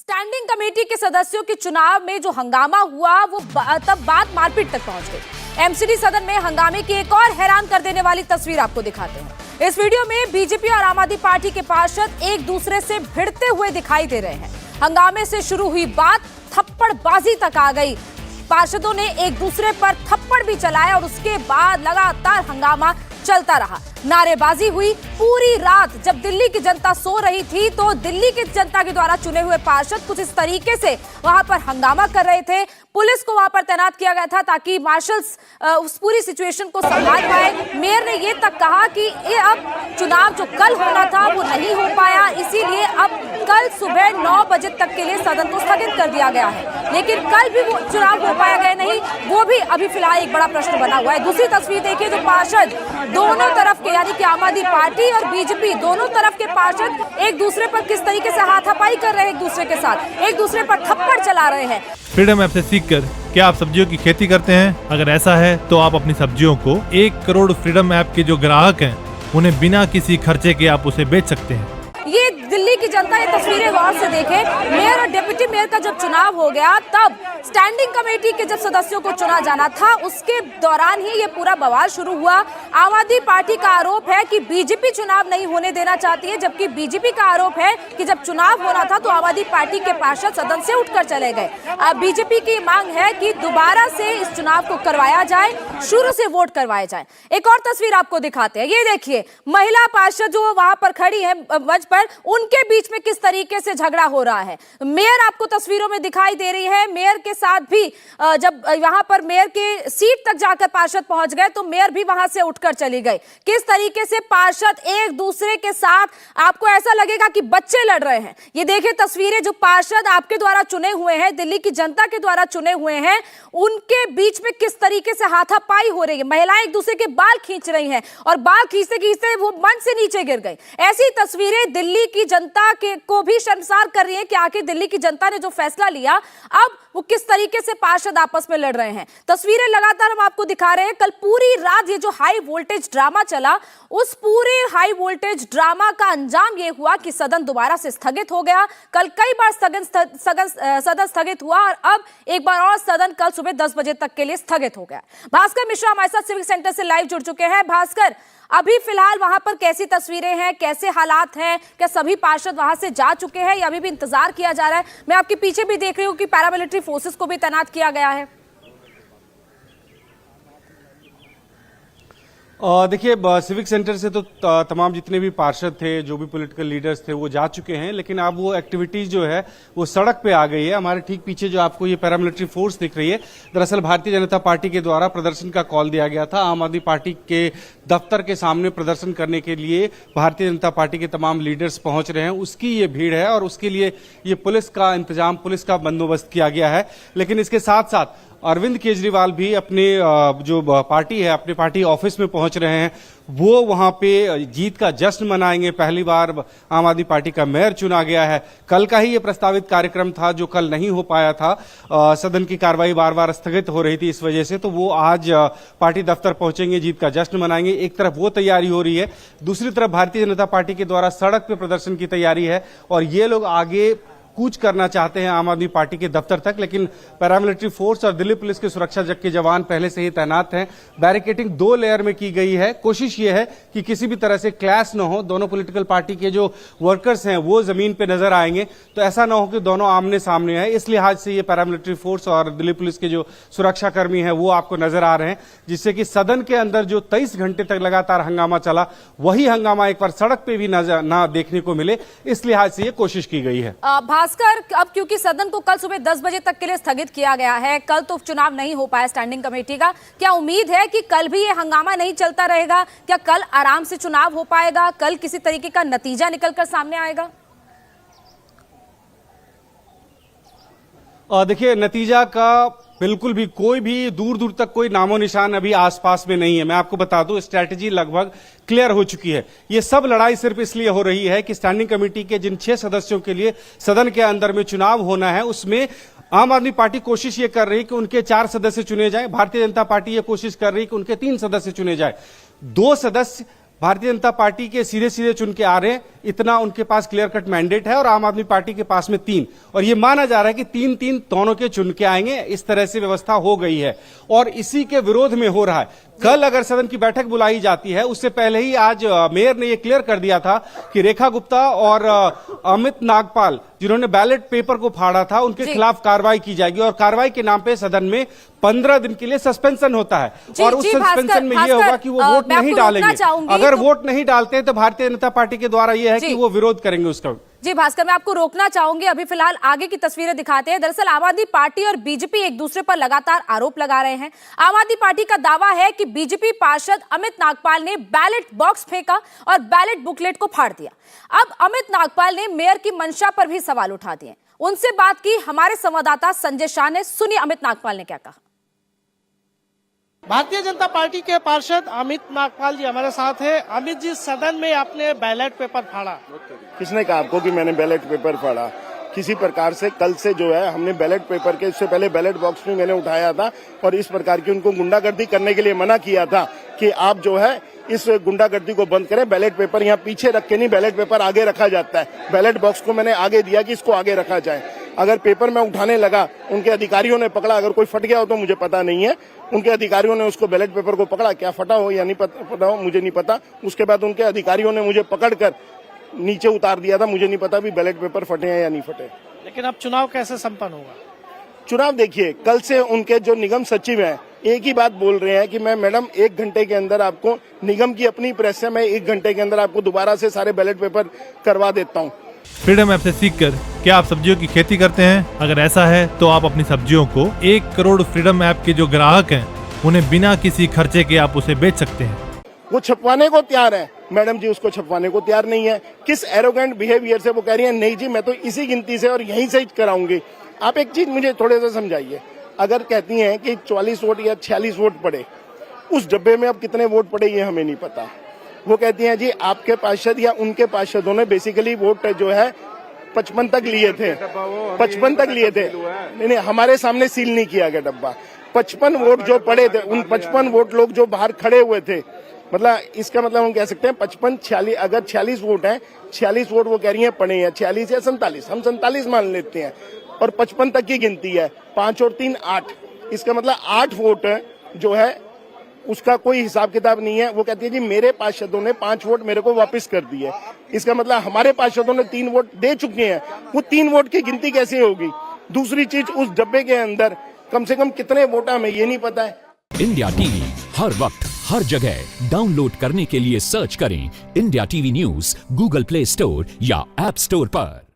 Standing committee के सदस्यों के चुनाव में जो हंगामा हुआ वो तब बात मारपीट तक पहुंच गई। एमसीडी सदन में हंगामे की एक और हैरान कर देने वाली तस्वीर आपको दिखाते हैं। इस वीडियो में बीजेपी और आम आदमी पार्टी के पार्षद एक दूसरे से भिड़ते हुए दिखाई दे रहे हैं। हंगामे से शुरू हुई बात थप्पड़बाजी तक आ गई। पार्षदों ने एक दूसरे पर थप्पड़ भी चलाए और उसके बाद लगातार हंगामा चलता रहा। नारेबाजी हुई पूरी रात। जब दिल्ली की जनता सो रही थी तो दिल्ली की जनता के द्वारा चुने हुए पार्षद कुछ इस तरीके से वहां पर हंगामा कर रहे थे। पुलिस को वहां पर तैनात किया गया था ताकि मार्शल्स उस पूरी सिचुएशन को संभाल पाए। मेयर ने ये तक कहा कि ये अब चुनाव जो कल होना था वो नहीं हो पाया, इसीलिए अब कल सुबह 9 बजे तक के लिए सदन को स्थगित कर दिया गया है। लेकिन कल भी वो चुनाव हो पाया गया नहीं, वो भी अभी फिलहाल एक बड़ा प्रश्न बना हुआ है। दूसरी तस्वीर देखिए, जो पार्षद दोनों तरफ के यानी कि आम आदमी पार्टी और बीजेपी दोनों तरफ के पार्षद एक दूसरे पर किस तरीके से हाथापाई कर रहे हैं, एक दूसरे के साथ एक दूसरे पर थप्पड़ चला रहे हैं। फ्रीडम ऐप से सीखकर क्या आप सब्जियों की खेती करते हैं? अगर ऐसा है तो आप अपनी सब्जियों को 1 करोड़ फ्रीडम ऐप के जो ग्राहक हैं उन्हें बिना किसी खर्चे के आप उसे बेच सकते हैं। ये दिल्ली की जनता ये तस्वीरें गौर से देखे। मेयर और डिप्टी मेयर का जब चुनाव हो गया तब स्टैंडिंग कमेटी के जब सदस्यों को चुना जाना था उसके दौरान ही ये पूरा बवाल शुरू हुआ। आम आदमी पार्टी का आरोप है कि बीजेपी चुनाव नहीं होने देना चाहती है, जबकि बीजेपी का आरोप है कि जब चुनाव होना था तो आम आदमी पार्टी के पार्षद सदन से उठकर चले गए। अब बीजेपी की मांग है कि दोबारा से इस चुनाव को करवाया जाए, शुरू से वोट करवाए जाए। एक और तस्वीर आपको दिखाते हैं, ये देखिए महिला पार्षद जो वहां पर खड़ी है मंच पर, उनके बीच में किस तरीके से झगड़ा हो रहा है। मेयर आपको तस्वीरों में दिखाई दे रही है। मेयर के साथ भी जब वहां पर मेयर के सीट तक जाकर पार्षद पहुंच गए तो मेयर भी वहां से उठकर चली गई। किस तरीके से पार्षद एक दूसरे के साथ, आपको ऐसा लगेगा कि बच्चे लड़ रहे हैं। ये देखिए तस्वीरें, जो पार्षद आपके द्वारा चुने हुए हैं, दिल्ली की जनता के द्वारा चुने हुए हैं, उनके बीच में किस तरीके से हाथापाई हो रही है। महिलाएं एक दूसरे के बाल खींच रही हैं और बाल खींचते खींचते वो मंच से नीचे गिर गई। ऐसी तस्वीरें दिल्ली की जनता के को भी शर्मसार कर रही है कि आखिर दिल्ली की जनता ने जो फैसला लिया अब वो किस तरीके से पार्षद आपस में लड़ रहे हैं। तस्वीरें लगातार हम आपको दिखा रहे हैं। कल पूरी रात ये जो हाई वोल्टेज ड्रामा चला, उस पूरे हाई वोल्टेज ड्रामा का अंजाम ये हुआ कि सदन दोबारा से स्थगित हो गया। कल कई बार सदन स्थगित हुआ और अब एक बार और सदन कल सुबह 10 बजे तक के लिए स्थगित हो गया। भास्कर मिश्रा हमारे साथ सिविक सेंटर से लाइव जुड़ चुके हैं। भास्कर, अभी फिलहाल वहां पर कैसी तस्वीरें हैं, कैसे हालात हैं? क्या सभी पार्षद वहां से जा चुके हैं या अभी भी इंतजार किया जा रहा है? मैं आपके पीछे भी देख रही हूँ कि पैरामिलिट्री फोर्सेस को भी तैनात किया गया है। देखिए, सिविक सेंटर से तो तमाम जितने भी पार्षद थे, जो भी पॉलिटिकल लीडर्स थे, वो जा चुके हैं। लेकिन अब वो एक्टिविटीज जो है वो सड़क पे आ गई है। हमारे ठीक पीछे जो आपको ये पैरामिलिट्री फोर्स दिख रही है, दरअसल भारतीय जनता पार्टी के द्वारा प्रदर्शन का कॉल दिया गया था। आम आदमी पार्टी के दफ्तर के सामने प्रदर्शन करने के लिए भारतीय जनता पार्टी के तमाम लीडर्स पहुंच रहे हैं। उसकी ये भीड़ है और उसके लिए ये पुलिस का इंतजाम, पुलिस का बंदोबस्त किया गया है। लेकिन इसके साथ साथ अरविंद केजरीवाल भी अपने जो पार्टी है, अपने पार्टी ऑफिस में पहुंच रहे हैं। वो वहां पे जीत का जश्न मनाएंगे। पहली बार आम आदमी पार्टी का मेयर चुना गया है। कल का ही ये प्रस्तावित कार्यक्रम था जो कल नहीं हो पाया था। सदन की कार्रवाई बार बार स्थगित हो रही थी इस वजह से, तो वो आज पार्टी दफ्तर पहुंचेंगे, जीत का जश्न मनाएंगे। एक तरफ वो तैयारी हो रही है, दूसरी तरफ भारतीय जनता पार्टी के द्वारा सड़क पे प्रदर्शन की तैयारी है और ये लोग आगे कूच करना चाहते हैं आम आदमी पार्टी के दफ्तर तक। लेकिन पैरामिलिट्री फोर्स और दिल्ली पुलिस के सुरक्षा के जवान पहले से ही तैनात हैं। बैरिकेडिंग 2 लेयर में की गई है। कोशिश ये है कि किसी भी तरह से क्लैश न हो। दोनों पॉलिटिकल पार्टी के जो वर्कर्स हैं वो जमीन पे नजर आएंगे, तो ऐसा ना हो कि दोनों आमने सामने आए। इस लिहाज से ये पैरामिलिट्री फोर्स और दिल्ली पुलिस के जो सुरक्षा कर्मी हैं वो आपको नजर आ रहे हैं, जिससे कि सदन के अंदर जो 23 घंटे तक लगातार हंगामा चला, वही हंगामा एक बार सड़क पे भी ना देखने को मिले। इस लिहाज से ये कोशिश की गई है। भास्कर, अब क्योंकि सदन को कल सुबह 10 बजे तक के लिए स्थगित किया गया है, कल तो चुनाव नहीं हो पाया स्टैंडिंग कमेटी का, क्या उम्मीद है कि कल भी ये हंगामा नहीं चलता रहेगा? क्या कल आराम से चुनाव हो पाएगा? कल किसी तरीके का नतीजा निकलकर सामने आएगा? देखिए, नतीजा का बिल्कुल भी कोई भी दूर दूर तक कोई नामो निशान अभी आसपास में नहीं है। मैं आपको बता दूं, स्ट्रैटेजी लगभग क्लियर हो चुकी है। ये सब लड़ाई सिर्फ इसलिए हो रही है कि स्टैंडिंग कमेटी के जिन 6 सदस्यों के लिए सदन के अंदर में चुनाव होना है, उसमें आम आदमी पार्टी कोशिश ये कर रही है कि उनके 4 सदस्य चुने जाए। भारतीय जनता पार्टी ये कोशिश कर रही है कि उनके 3 सदस्य चुने जाए। 2 सदस्य भारतीय जनता पार्टी के सीधे सीधे चुन के आ रहे हैं, इतना उनके पास क्लियर कट मैंडेट है, और आम आदमी पार्टी के पास में 3, और ये माना जा रहा है कि 3-3 दोनों के चुन के आएंगे। इस तरह से व्यवस्था हो गई है और इसी के विरोध में हो रहा है। कल अगर सदन की बैठक बुलाई जाती है, उससे पहले ही आज मेयर ने यह क्लियर कर दिया था कि रेखा गुप्ता और अमित नागपाल, जिन्होंने बैलेट पेपर को फाड़ा था, उनके खिलाफ कार्रवाई की जाएगी, और कार्रवाई के नाम पे सदन में 15 दिन के लिए सस्पेंशन होता है। और उस सस्पेंशन में यह होगा कि वो वोट नहीं डालेंगे। अगर वोट नहीं डालते हैं तो भारतीय जनता पार्टी के द्वारा यह है कि वो विरोध करेंगे उसका। जी भास्कर, मैं आपको रोकना चाहूंगी, अभी फिलहाल आगे की तस्वीरें दिखाते हैं। दरअसल आम आदमी पार्टी और बीजेपी एक दूसरे पर लगातार आरोप लगा रहे हैं। आम आदमी पार्टी का दावा है कि बीजेपी पार्षद अमित नागपाल ने बैलेट बॉक्स फेंका और बैलेट बुकलेट को फाड़ दिया। अब अमित नागपाल ने मेयर की मंशा पर भी सवाल उठा दिए। उनसे बात की हमारे संवाददाता संजय शाह ने, सुनिए अमित नागपाल ने क्या कहा। भारतीय जनता पार्टी के पार्षद अमित नागपाल जी हमारे साथ हैं। अमित जी, सदन में आपने बैलेट पेपर फाड़ा। किसने कहा आपको कि मैंने बैलेट पेपर फाड़ा? किसी प्रकार से कल से जो है हमने बैलेट पेपर के, इससे पहले बैलेट बॉक्स भी मैंने उठाया था और इस प्रकार की उनको गुंडागर्दी करने के लिए मना किया था कि आप जो है इस गुंडागर्दी को बंद करें। बैलेट पेपर यहाँ पीछे रख के नहीं, बैलेट पेपर आगे रखा जाता है। बैलेट बॉक्स को मैंने आगे दिया कि इसको आगे रखा जाए। अगर पेपर मैं उठाने लगा, उनके अधिकारियों ने पकड़ा, अगर कोई फट गया हो तो मुझे पता नहीं है। उनके अधिकारियों ने उसको बैलेट पेपर को पकड़ा, क्या फटा हो या नहीं पता हो मुझे नहीं पता। उसके बाद उनके अधिकारियों ने मुझे पकड़कर नीचे उतार दिया था। मुझे नहीं पता भी बैलेट पेपर फटे हैं या नहीं फटे। लेकिन अब चुनाव कैसे संपन्न होगा? चुनाव देखिए, कल से उनके जो निगम सचिव हैं एक ही बात बोल रहे हैं कि मैं मैडम 1 घंटे के अंदर आपको, निगम की अपनी प्रेस से मैं 1 घंटे के अंदर आपको दोबारा से सारे बैलेट पेपर करवा देता हूँ। फ्रीडम ऐप से सीखकर क्या आप सब्जियों की खेती करते हैं? अगर ऐसा है तो आप अपनी सब्जियों को 1 करोड़ फ्रीडम ऐप के जो ग्राहक हैं उन्हें बिना किसी खर्चे के आप उसे बेच सकते हैं। वो छपवाने को तैयार है, मैडम जी उसको छपवाने को तैयार नहीं है। किस एरोगेंट बिहेवियर से वो कह रही है नहीं जी मैं तो इसी गिनती से और यहीं से ही कराऊंगी। आप एक चीज मुझे थोड़े सा समझाइए, अगर कहती हैं कि 44 वोट या 46 वोट पड़े, उस डब्बे में अब कितने वोट पड़े ये हमें नहीं पता। वो कहती हैं जी आपके पार्षद या उनके पार्षदों ने बेसिकली वोट जो है 55 तक लिए थे, 55 तक लिए थे। नहीं, हमारे सामने सील नहीं किया गया डब्बा। 55 वोट जो पड़े थे, उन 55 वोट लोग जो बाहर खड़े हुए थे, मतलब इसका मतलब हम कह सकते हैं 55 46, अगर 46 वोट हैं, 46 वोट वो कह रही हैं पड़े हैं, 46 या 47, हम 47 मान लेते हैं, और 55 तक की गिनती है, 5 और 3 8, इसका मतलब 8 वोट जो है उसका कोई हिसाब किताब नहीं है। वो कहती है जी मेरे पार्षदों ने 5 वोट मेरे को वापस कर दिए, इसका मतलब हमारे पार्षदों ने 3 वोट दे चुके हैं। वो 3 वोट की गिनती कैसे होगी? दूसरी चीज, उस डब्बे के अंदर कम से कम कितने वोट हमें ये नहीं पता है। इंडिया टीवी हर वक्त हर जगह डाउनलोड करने के लिए सर्च करें India TV news Google play store या ऐप स्टोर पर।